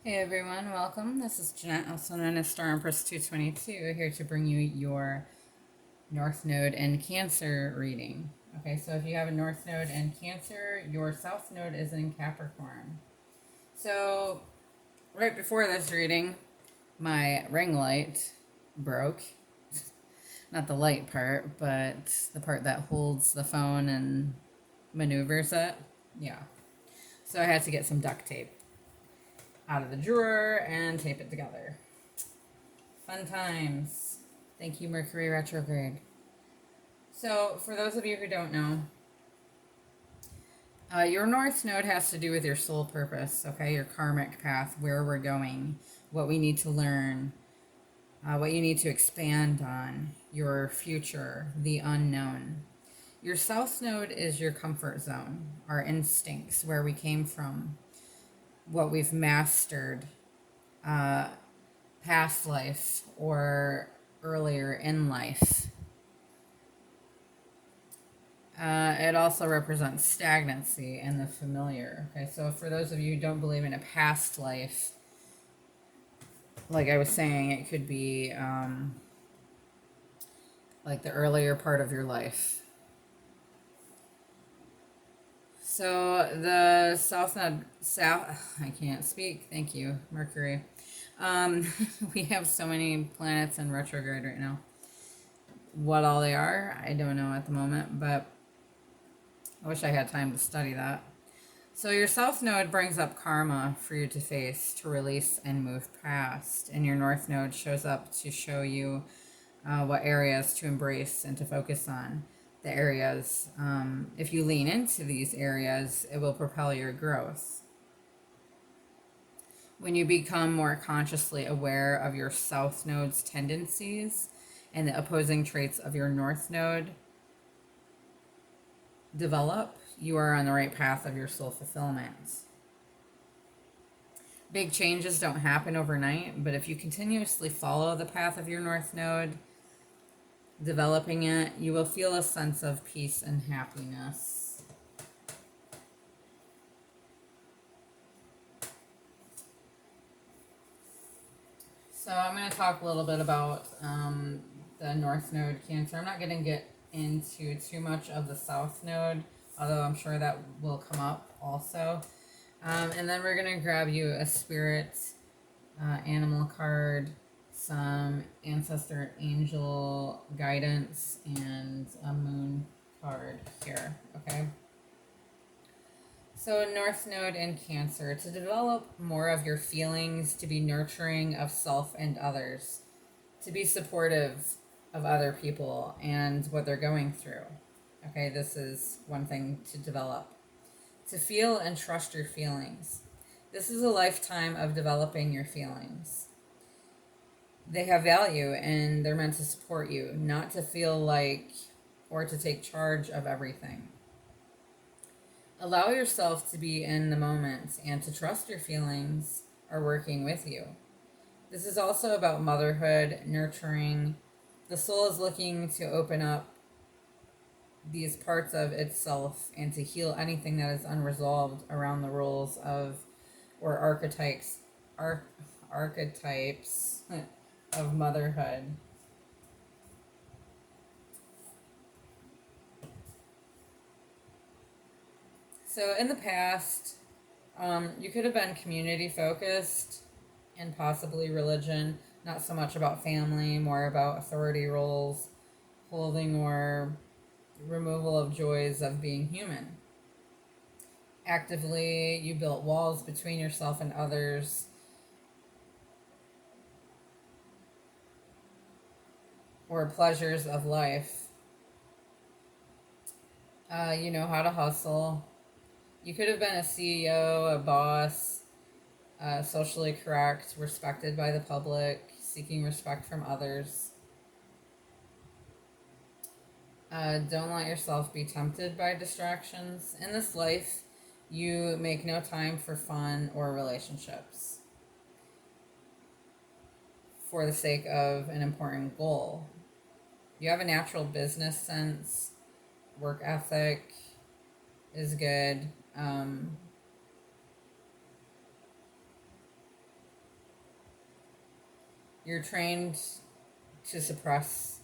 Hey everyone, welcome. This is Jeanette, also known as Star Empress 222, here to bring you your North Node and Cancer reading. Okay, so if you have a North Node and Cancer, your South Node is in Capricorn. So, right before this reading, my ring light broke. Not the light part, but the part that holds the phone and maneuvers it. Yeah. So I had to get some duct tape out of the drawer and tape it together. Fun times. Thank you, Mercury Retrograde. So, for those of you who don't know, your North Node has to do with your soul purpose, okay? Your karmic path, where we're going, what we need to learn, what you need to expand on, your future, the unknown. Your South Node is your comfort zone, our instincts, where we came from, what we've mastered, uh, past life or earlier in life. It also represents stagnancy and the familiar. Okay, so for those of you who don't believe in a past life, like I was saying, it could be like the earlier part of your life. So the I can't speak. Thank you, Mercury. We have so many planets in retrograde right now. What all they are, I don't know at the moment, but I wish I had time to study that. So your South Node brings up karma for you to face, to release and move past. And your North Node shows up to show you what areas to embrace and to focus on. The areas, if you lean into these areas, it will propel your growth. When you become more consciously aware of your South Node's tendencies and the opposing traits of your North Node develop, you are on the right path of your soul fulfillment. Big changes don't happen overnight, but if you continuously follow the path of your North Node, developing it, you will feel a sense of peace and happiness. So I'm going to talk a little bit about the North Node Cancer. I'm not going to get into too much of the South Node, although I'm sure that will come up also. And then we're going to grab you a spirit animal card, some ancestor angel guidance, and a moon card here, okay? So North Node and Cancer, to develop more of your feelings, to be nurturing of self and others, to be supportive of other people and what they're going through. Okay, this is one thing to develop. To feel and trust your feelings. This is a lifetime of developing your feelings. They have value and they're meant to support you, not to feel like or to take charge of everything. Allow yourself to be in the moment and to trust your feelings are working with you. This is also about motherhood, nurturing. The soul is looking to open up these parts of itself and to heal anything that is unresolved around the roles of or archetypes of motherhood. So in the past, you could have been community focused and possibly religion, not so much about family, more about authority roles, holding or removal of joys of being human. Actively, you built walls between yourself and others, or pleasures of life. You know how to hustle. You could have been a CEO, a boss, socially correct, respected by the public, seeking respect from others. Don't let yourself be tempted by distractions. In this life, you make no time for fun or relationships for the sake of an important goal. You have a natural business sense, work ethic is good. You're trained to suppress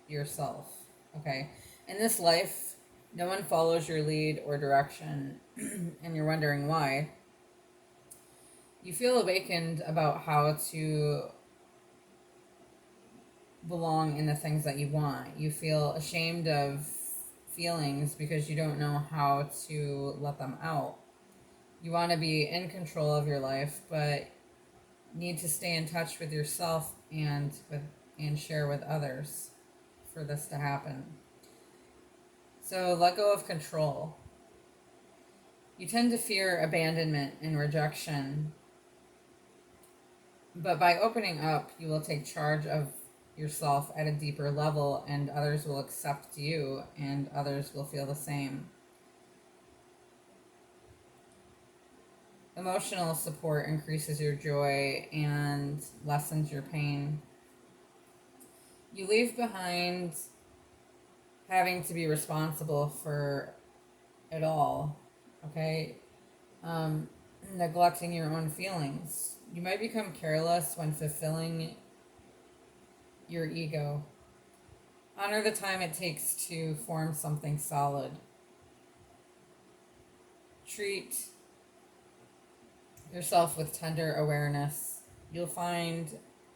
yourself. Okay? In this life, no one follows your lead or direction, and you're wondering why. You feel awakened about how to belong in the things that you want. You feel ashamed of feelings because you don't know how to let them out. You want to be in control of your life, but need to stay in touch with yourself and share with others for this to happen. So let go of control. You tend to fear abandonment and rejection, but by opening up, you will take charge of yourself at a deeper level, and others will accept you, and others will feel the same. Emotional support increases your joy and lessens your pain. You leave behind having to be responsible for it all, okay? Neglecting your own feelings. You might become careless when fulfilling your ego. Honor the time it takes to form something solid. Treat yourself with tender awareness. You'll find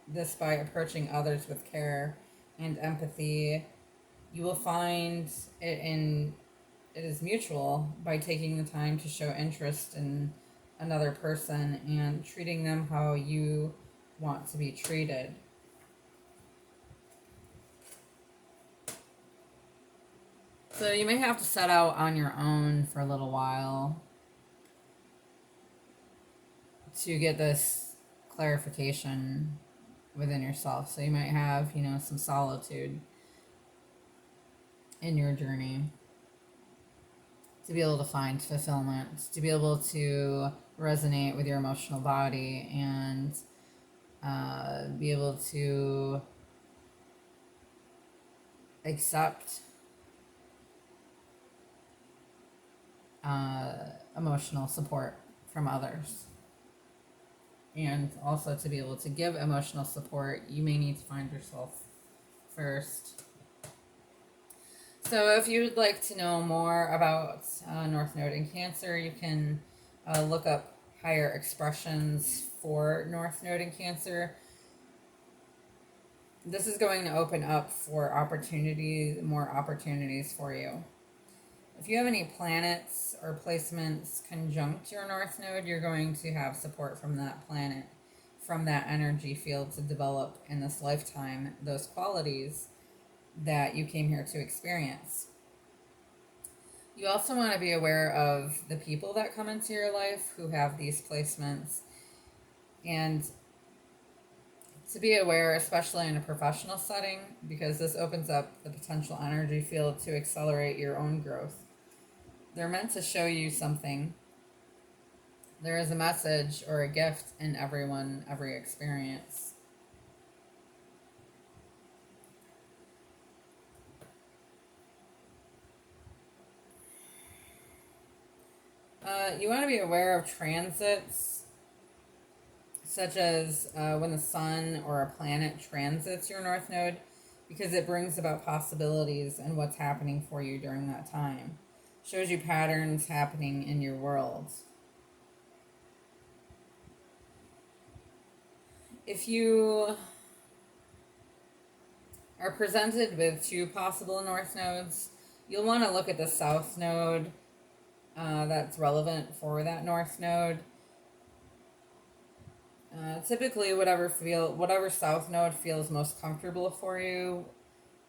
this by approaching others with care and empathy. You will find it is mutual by taking the time to show interest in another person and treating them how you want to be treated. So you may have to set out on your own for a little while to get this clarification within yourself. So you might have, some solitude in your journey to be able to find fulfillment, to be able to resonate with your emotional body and be able to accept emotional support from others. And also to be able to give emotional support, you may need to find yourself first. So if you would like to know more about North Node in Cancer, you can look up higher expressions for North Node in Cancer. This is going to open up for more opportunities for you. If you have any planets or placements conjunct your North Node, you're going to have support from that planet, from that energy field to develop in this lifetime those qualities that you came here to experience. You also want to be aware of the people that come into your life who have these placements, and to be aware, especially in a professional setting, because this opens up the potential energy field to accelerate your own growth. They're meant to show you something. There is a message or a gift in every experience. You want to be aware of transits, such as when the sun or a planet transits your North Node, because it brings about possibilities and what's happening for you during that time. Shows you patterns happening in your world. If you are presented with two possible North Nodes, you'll want to look at the South Node that's relevant for that North Node. Typically, whatever South Node feels most comfortable for you,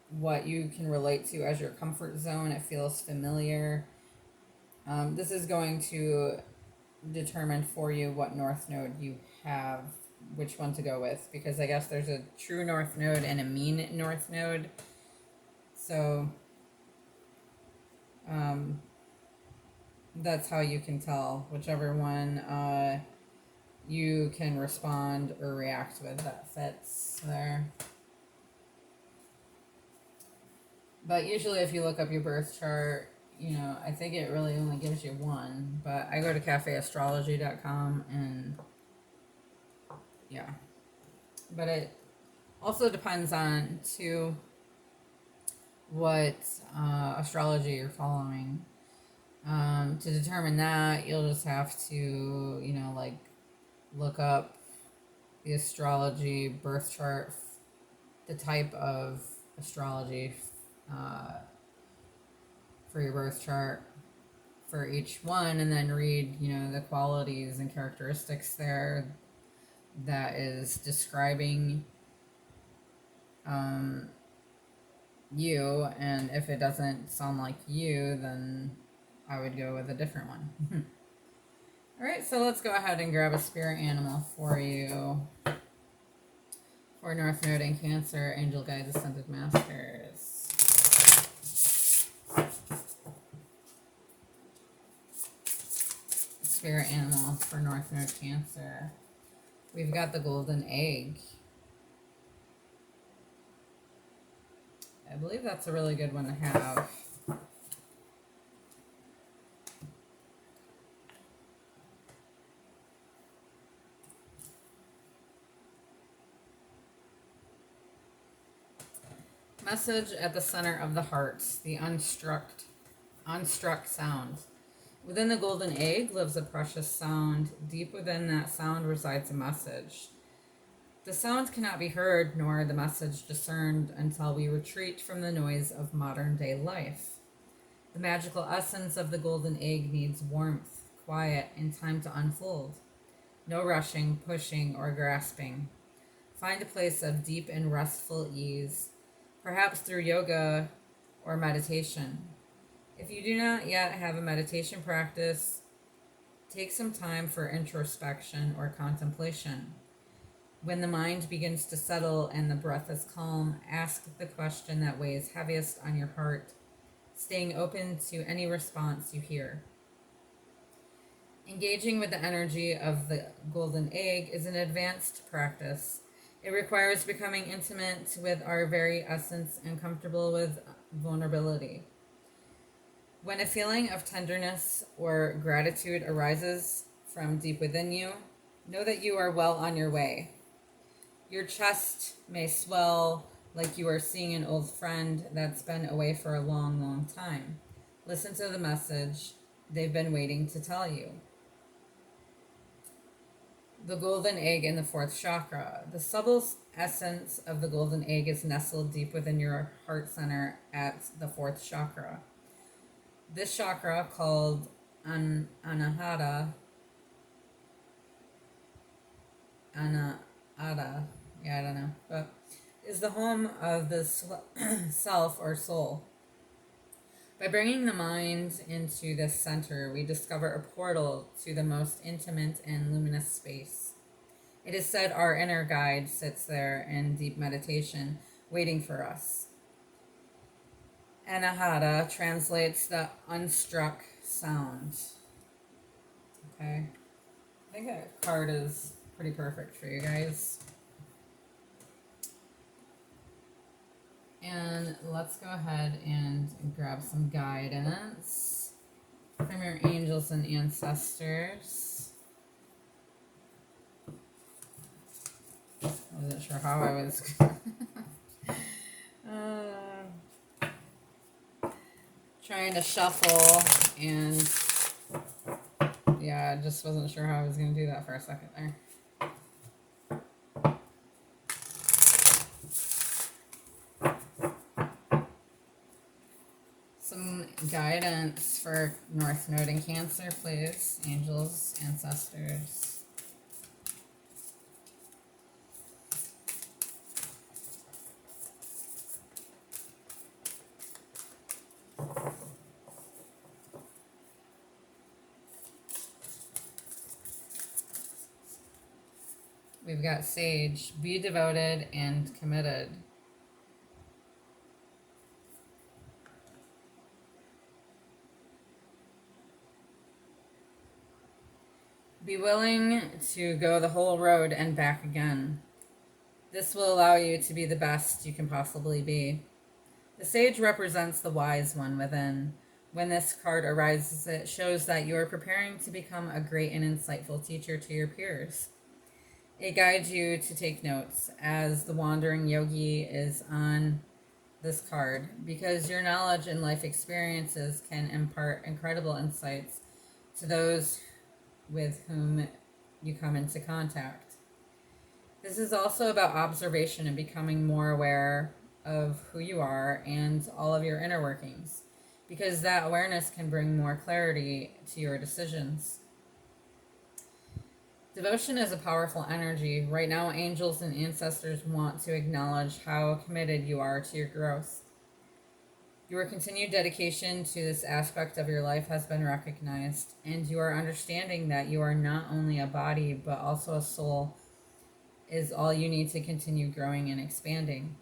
what you can relate to as your comfort zone, it feels familiar. This is going to determine for you what North Node you have, which one to go with, because I guess there's a true North Node and a mean North Node. So that's how you can tell whichever one you can respond or react with that fits there. But usually if you look up your birth chart, I think it really only gives you one. But I go to cafeastrology.com and yeah. But it also depends on to what astrology you're following. To determine that, you'll just have to, like look up the astrology birth chart, the type of astrology uh, for your birth chart for each one, and then read, the qualities and characteristics there that is describing you. And if it doesn't sound like you, then I would go with a different one. All right, so let's go ahead and grab a spirit animal for you. For North Node in Cancer, Angel Guides, Ascended Masters. Spirit animal for North Node Cancer. We've got the golden egg. I believe that's a really good one to have. Message at the center of the heart, the unstruck sound. Within the golden egg lives a precious sound. Deep within that sound resides a message. The sound cannot be heard nor the message discerned until we retreat from the noise of modern day life. The magical essence of the golden egg needs warmth, quiet, and time to unfold. No rushing, pushing, or grasping. Find a place of deep and restful ease, perhaps through yoga or meditation. If you do not yet have a meditation practice, take some time for introspection or contemplation. When the mind begins to settle and the breath is calm, ask the question that weighs heaviest on your heart, staying open to any response you hear. Engaging with the energy of the golden egg is an advanced practice. It requires becoming intimate with our very essence and comfortable with vulnerability. When a feeling of tenderness or gratitude arises from deep within you, know that you are well on your way. Your chest may swell like you are seeing an old friend that's been away for a long, long time. Listen to the message they've been waiting to tell you. The golden egg in the fourth chakra. The subtle essence of the golden egg is nestled deep within your heart center at the fourth chakra. This chakra, called Anahata, I don't know, but is the home of the self or soul. By bringing the mind into this center, we discover a portal to the most intimate and luminous space. It is said our inner guide sits there in deep meditation, waiting for us. Anahata translates the unstruck sound. Okay. I think that card is pretty perfect for you guys. And let's go ahead and grab some guidance from your angels and ancestors. I wasn't sure how I was trying to shuffle, and I just wasn't sure how I was going to do that for a second there. Some guidance for North Node in Cancer, please. Angels, ancestors. We've got Sage. Be devoted and committed. Be willing to go the whole road and back again. This will allow you to be the best you can possibly be. The Sage represents the wise one within. When this card arises, it shows that you are preparing to become a great and insightful teacher to your peers. It guides you to take notes as the wandering yogi is on this card, because your knowledge and life experiences can impart incredible insights to those with whom you come into contact. This is also about observation and becoming more aware of who you are and all of your inner workings, because that awareness can bring more clarity to your decisions. Devotion is a powerful energy. Right now, angels and ancestors want to acknowledge how committed you are to your growth. Your continued dedication to this aspect of your life has been recognized, and you are understanding that you are not only a body, but also a soul is all you need to continue growing and expanding.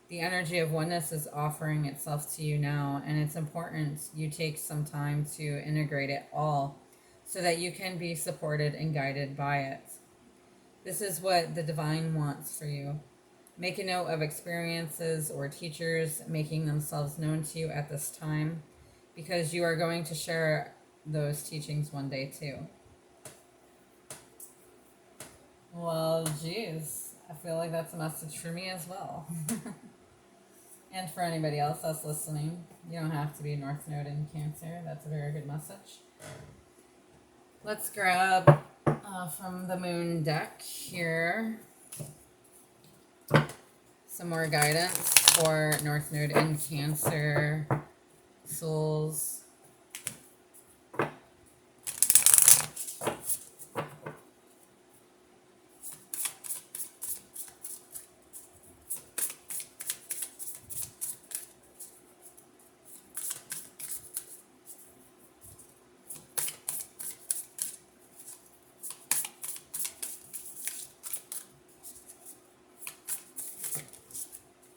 The energy of oneness is offering itself to you now, and it's important you take some time to integrate it all so that you can be supported and guided by it. This is what the divine wants for you. Make a note of experiences or teachers making themselves known to you at this time, because you are going to share those teachings one day too. Well, geez, I feel like that's a message for me as well. And for anybody else that's listening, you don't have to be North Node in Cancer. That's a very good message. Let's grab from the moon deck here some more guidance for North Node in Cancer souls.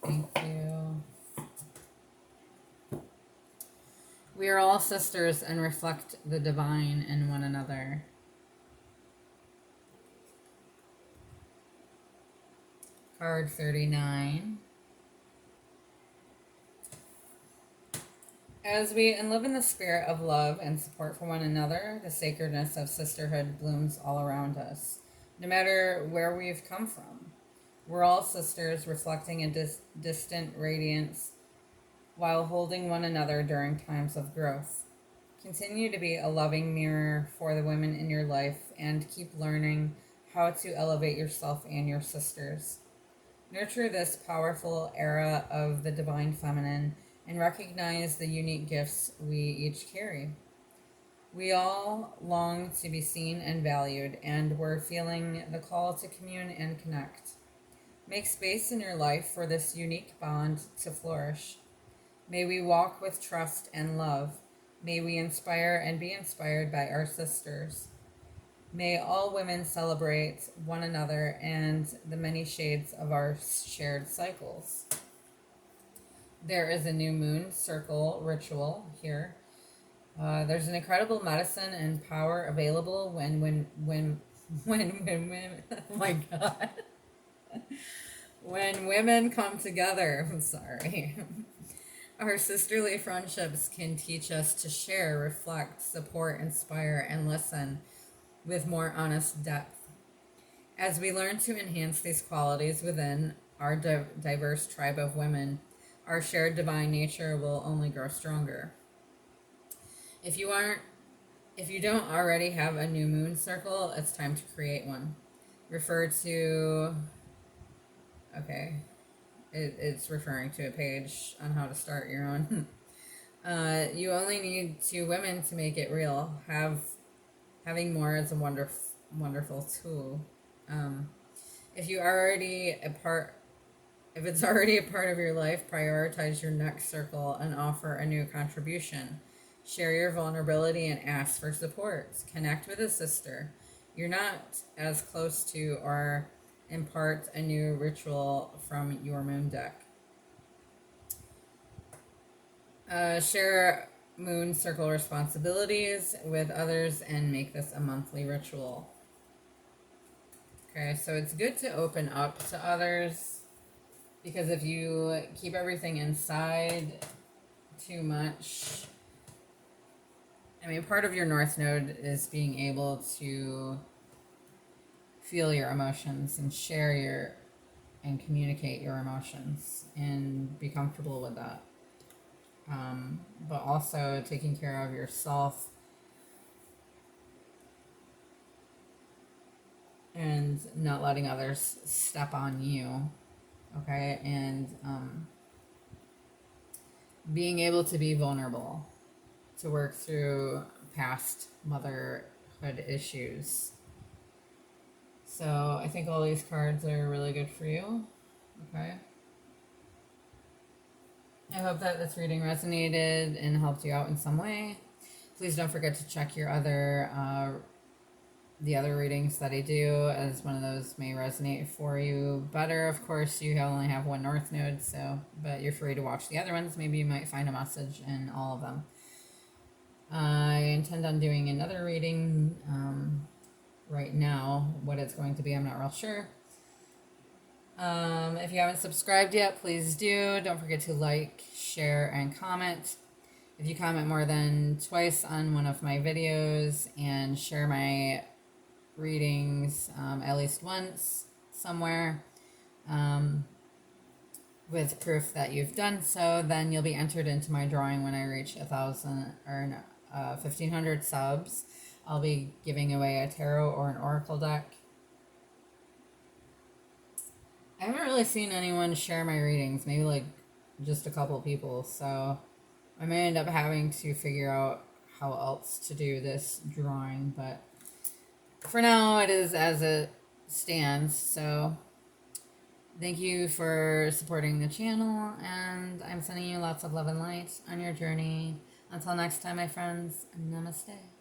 Thank you. We are all sisters and reflect the divine in one another. Card 39. As we live in the spirit of love and support for one another, the sacredness of sisterhood blooms all around us, no matter where we've come from. We're all sisters, reflecting a distant radiance while holding one another during times of growth. Continue to be a loving mirror for the women in your life and keep learning how to elevate yourself and your sisters. Nurture this powerful era of the divine feminine and recognize the unique gifts we each carry. We all long to be seen and valued, and we're feeling the call to commune and connect. Make space in your life for this unique bond to flourish. May we walk with trust and love. May we inspire and be inspired by our sisters. May all women celebrate one another and the many shades of our shared cycles. There is a new moon circle ritual here. There's an incredible medicine and power available when oh my God. When women come together, I'm sorry. Our sisterly friendships can teach us to share, reflect, support, inspire, and listen with more honest depth. As we learn to enhance these qualities within our diverse tribe of women, our shared divine nature will only grow stronger. If you don't already have a new moon circle, it's time to create one. Refer to, okay, it's referring to a page on how to start your own. You only need 2 women to make it real. Having more is a wonderful tool. If it's already a part of your life, prioritize your next circle and offer a new contribution. Share your vulnerability and ask for support. Connect with a sister you're not as close to, or impart a new ritual from your moon deck. Share moon circle responsibilities with others and make this a monthly ritual. Okay, so it's good to open up to others, because if you keep everything inside too much, I mean, part of your North Node is being able to feel your emotions and share your and communicate your emotions and be comfortable with that. But also taking care of yourself and not letting others step on you. Okay, and being able to be vulnerable, to work through past motherhood issues. So I think all these cards are really good for you. Okay. I hope that this reading resonated and helped you out in some way. Please don't forget to check your the other readings that I do, as one of those may resonate for you better. Of course, you only have one North Node, so but you're free to watch the other ones. Maybe you might find a message in all of them. I intend on doing another reading right now. What it's going to be, I'm not real sure. If you haven't subscribed yet, please do. Don't forget to like, share, and comment. If you comment more than twice on one of my videos and share my readings at least once somewhere with proof that you've done so, then you'll be entered into my drawing when I reach 1,500 subs. I'll be giving away a tarot or an oracle deck. I haven't really seen anyone share my readings, maybe like just a couple people, so I may end up having to figure out how else to do this drawing, but for now it is as it stands. So thank you for supporting the channel, and I'm sending you lots of love and light on your journey. Until next time, my friends, namaste.